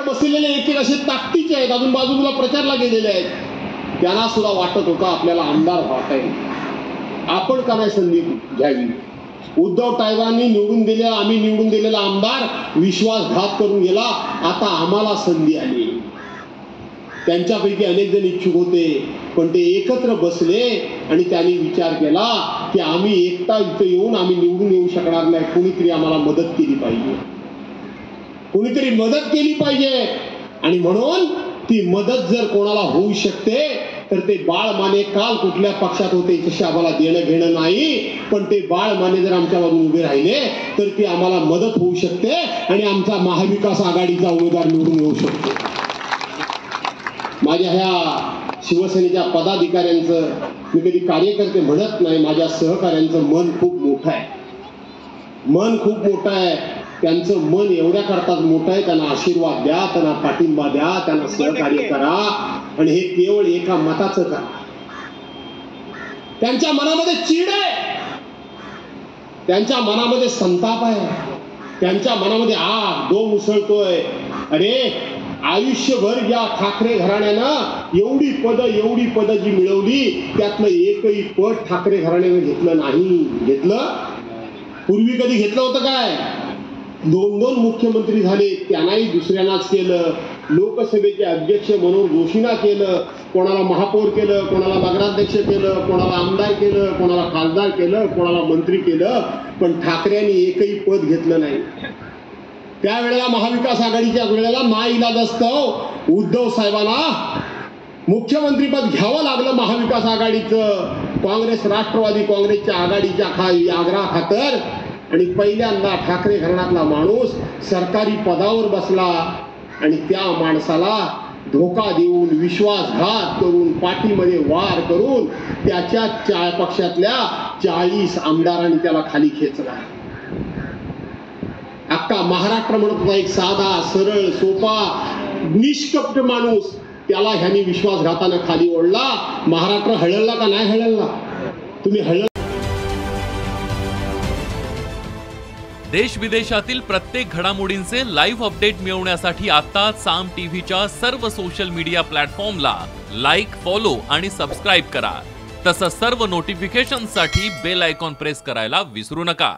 बसलेले एक असे ताकदीचे आहेत, अजून बाजूला प्रचारला गेलेले आहेत, त्यांना सुद्धा वाटत होतं आपल्याला आमदार व्हायचंय, आपण का नाही संधी घ्यावी. उद्धव साहेबांनी आम्ही निवडून दिलेला आमदार विश्वासघात करून गेला, आता आम्हाला संधी आली. त्यांच्यापैकी अनेक जण इच्छुक होते, पण ते एकत्र बसले आणि त्यांनी विचार केला की आम्ही एकटा इथं येऊन आम्ही निवडून येऊ शकणार नाही, कुणीतरी आम्हाला मदत केली पाहिजे, कुणीतरी मदत केली पाहिजे. आणि म्हणून ती मदत जर कोणाला होऊ शकते तर ते बाळ माने काल कुठल्या पक्षात होते तसे आम्हाला देणं घेणं नाही, पण ते बाळ माने जर आमच्यावरून उभे राहिले तर ती आम्हाला मदत होऊ शकते आणि आमचा महाविकास आघाडीचा उमेदवार निवडून येऊ शकतो. माझ्या ह्या शिवसेनेच्या पदाधिकाऱ्यांचं, मी कधी कार्यकर्ते म्हणत नाही, माझ्या सहकाऱ्यांचं मन खूप मोठं आहे, मन खूप मोठं आहे. त्यांचं मन एवढ्या करतात मोठं आहे, त्यांना आशीर्वाद द्या, त्यांना पाठिंबा द्या, त्यांना सहकार्य करा, आणि हे केवळ एका मताचं करा. त्यांच्या मनामध्ये चीड आहे, त्यांच्या मनामध्ये संताप आहे, त्यांच्या मनामध्ये आग दो उसळतोय. अरे आयुष्यभर या ठाकरे घराण्यानं एवढी पद जी मिळवली त्यातलं एकही पद ठाकरे घराण्यानं घेतलं नाही. घेतलं? पूर्वी कधी घेतलं होतं काय? 2 मुख्यमंत्री झाले, त्यांनाही दुसऱ्यांनाच केलं. लोकसभेचे अध्यक्ष मनोहर जोशींना केलं, कोणाला महापौर केलं, कोणाला नगराध्यक्ष केलं, कोणाला आमदार केलं, कोणाला खासदार केलं, कोणाला मंत्री केलं, पण ठाकरेंनी एकही पद घेतलं नाही. त्यावेळेला महाविकास आघाडीच्या वेळेला नाईलाजास्तव उद्धव साहेबांना मुख्यमंत्रीपद घ्यावं लागलं महाविकास आघाडीचं, काँग्रेस राष्ट्रवादी काँग्रेसच्या आघाडीच्या आग्रहाखातर. आणि पहिल्यांदा ठाकरे घराण्यातला माणूस सरकारी पदावर बसला आणि त्या माणसाला धोका देऊन, विश्वासघात करून, पाठीमध्ये वार करून त्याच्या पक्षातल्या 40 आमदारांनी त्याला खाली खेचला. अख्खा महाराष्ट्र म्हणत होता एक साधा, सरळ, सोपा, निष्कपट माणूस, त्याला ह्यांनी विश्वासघाताने खाली ओढला. महाराष्ट्र हळला का नाही हळला? तुम्ही हळल. देश विदेशातील प्रत्येक घडामोडींचे लाईव्ह अपडेट मिळवण्यासाठी आता साम टीव्हीच्या सर्व सोशल मीडिया प्लॅटफॉर्मला लाईक, फॉलो आणि सबस्क्राईब करा. तसंच सर्व नोटिफिकेशनसाठी बेल आयकॉन प्रेस करायला विसरू नका.